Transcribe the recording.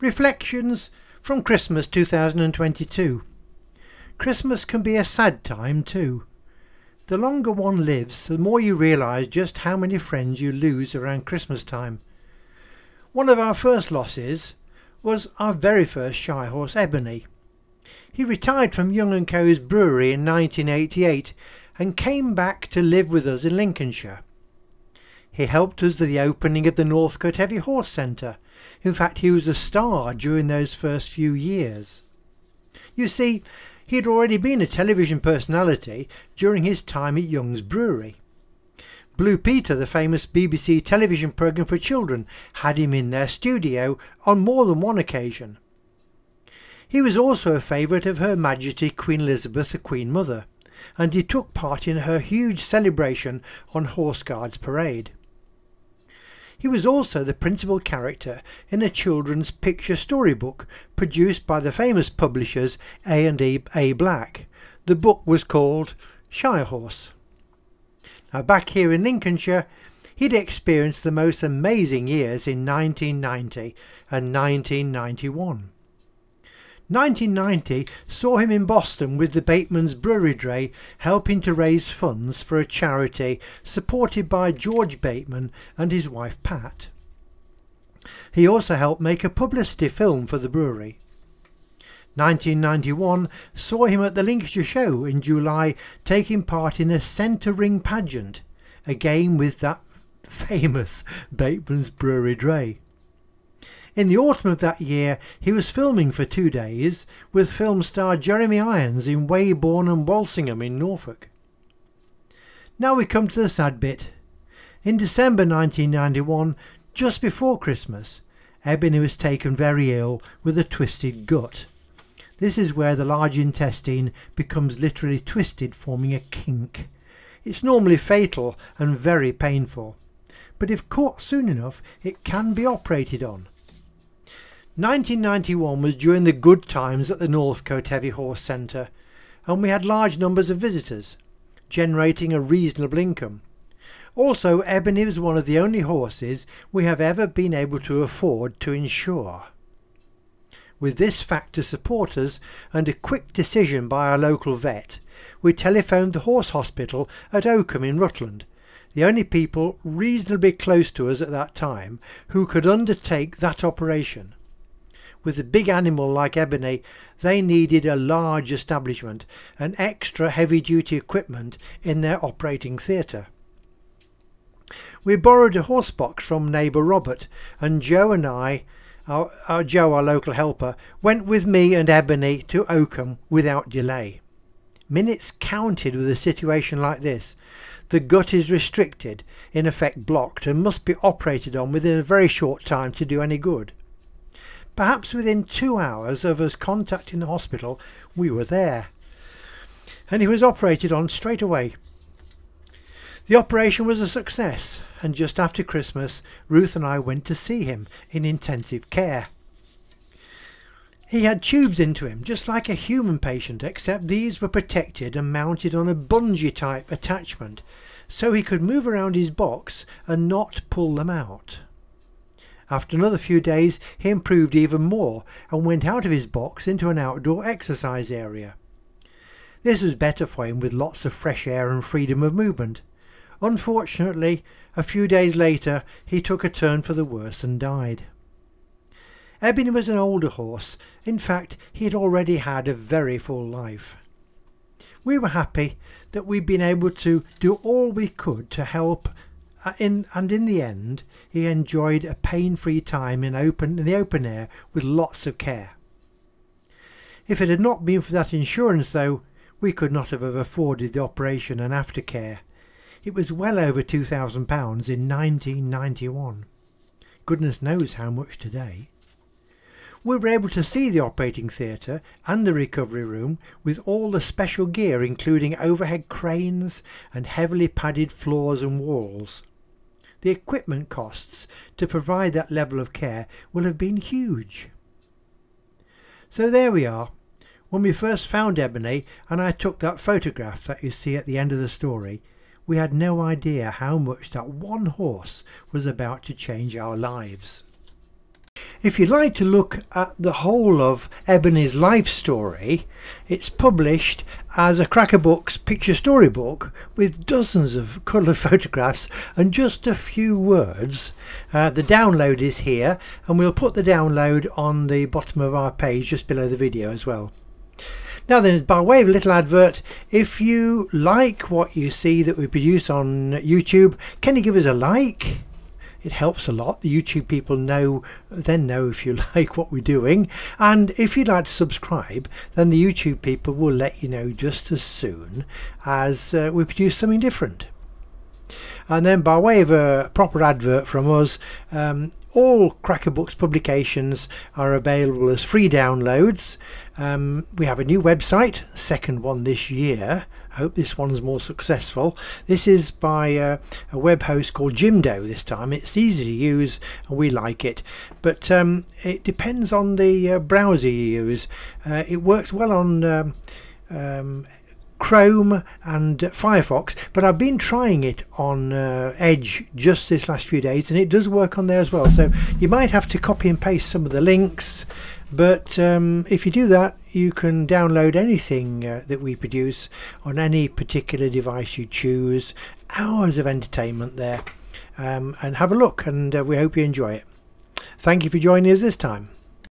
Reflections from Christmas 2022. Christmas can be a sad time too. The longer one lives, the more you realise just how many friends you lose around Christmas time. One of our first losses was our very first shy horse, Ebony. He retired from Young & Co.'s brewery in 1988 and came back to live with us in Lincolnshire. He helped us at the opening of the Northcote Heavy Horse Centre. In fact, he was a star during those first few years. You see, he had already been a television personality during his time at Young's Brewery. Blue Peter, the famous BBC television programme for children, had him in their studio on more than one occasion. He was also a favourite of Her Majesty Queen Elizabeth, the Queen Mother, and he took part in her huge celebration on Horse Guards Parade. He was also the principal character in a children's picture storybook produced by the famous publishers A&A Black. The book was called Shy Horse. Now, back here in Lincolnshire, he'd experienced the most amazing years in 1990 and 1991. 1990 saw him in Boston with the Bateman's Brewery Dray, helping to raise funds for a charity supported by George Bateman and his wife Pat. He also helped make a publicity film for the brewery. 1991 saw him at the Lincolnshire show in July, taking part in a centre ring pageant, again with that famous Bateman's Brewery Dray. In the autumn of that year, he was filming for 2 days with film star Jeremy Irons in Weybourne and Walsingham in Norfolk. Now we come to the sad bit. In December 1991, just before Christmas, Ebony was taken very ill with a twisted gut. This is where the large intestine becomes literally twisted, forming a kink. It's normally fatal and very painful, but if caught soon enough, it can be operated on. 1991 was during the good times at the Northcote Heavy Horse Centre, and we had large numbers of visitors, generating a reasonable income. Also, Ebony was one of the only horses we have ever been able to afford to insure. With this fact to support us and a quick decision by our local vet, we telephoned the horse hospital at Oakham in Rutland, the only people reasonably close to us at that time who could undertake that operation. With a big animal like Ebony, they needed a large establishment and extra heavy-duty equipment in their operating theatre. We borrowed a horse box from neighbour Robert, and Joe and I, our local helper, went with me and Ebony to Oakham without delay. Minutes counted with a situation like this. The gut is restricted, in effect blocked, and must be operated on within a very short time to do any good. Perhaps within 2 hours of us contacting the hospital, we were there, and he was operated on straight away. The operation was a success, and just after Christmas, Ruth and I went to see him in intensive care. He had tubes into him, just like a human patient, except these were protected and mounted on a bungee type attachment, so he could move around his box and not pull them out. After another few days, he improved even more and went out of his box into an outdoor exercise area. This was better for him, with lots of fresh air and freedom of movement. Unfortunately, a few days later, he took a turn for the worse and died. Ebony was an older horse. In fact, he had already had a very full life. We were happy that we'd been able to do all we could to help, and in the end he enjoyed a pain-free time in the open air with lots of care. If it had not been for that insurance, though, we could not have afforded the operation and aftercare. It was well over £2,000 in 1991. Goodness knows how much today. We were able to see the operating theatre and the recovery room with all the special gear, including overhead cranes and heavily padded floors and walls. The equipment costs to provide that level of care will have been huge. So there we are. When we first found Ebony and I took that photograph that you see at the end of the story, we had no idea how much that one horse was about to change our lives. If you'd like to look at the whole of Ebony's life story, it's published as a Crackerbooks picture storybook with dozens of coloured photographs and just a few words. The download is here, and we'll put the download on the bottom of our page just below the video as well. Now then, by way of a little advert, if you like what you see that we produce on YouTube, can you give us a like? It helps a lot. The YouTube people know if you like what we're doing, and if you'd like to subscribe, then the YouTube people will let you know just as soon as we produce something different. And then, by way of a proper advert from us, all Crackerbooks publications are available as free downloads. We have a new website, second one this year. I hope this one's more successful. This is by a web host called Jimdo this time. It's easy to use and we like it, but it depends on the browser you use. It works well on Chrome and Firefox, but I've been trying it on Edge just this last few days, and it does work on there as well. So you might have to copy and paste some of the links, but if you do that, you can download anything that we produce on any particular device you choose. Hours of entertainment there, and have a look, and we hope you enjoy it. Thank you for joining us this time.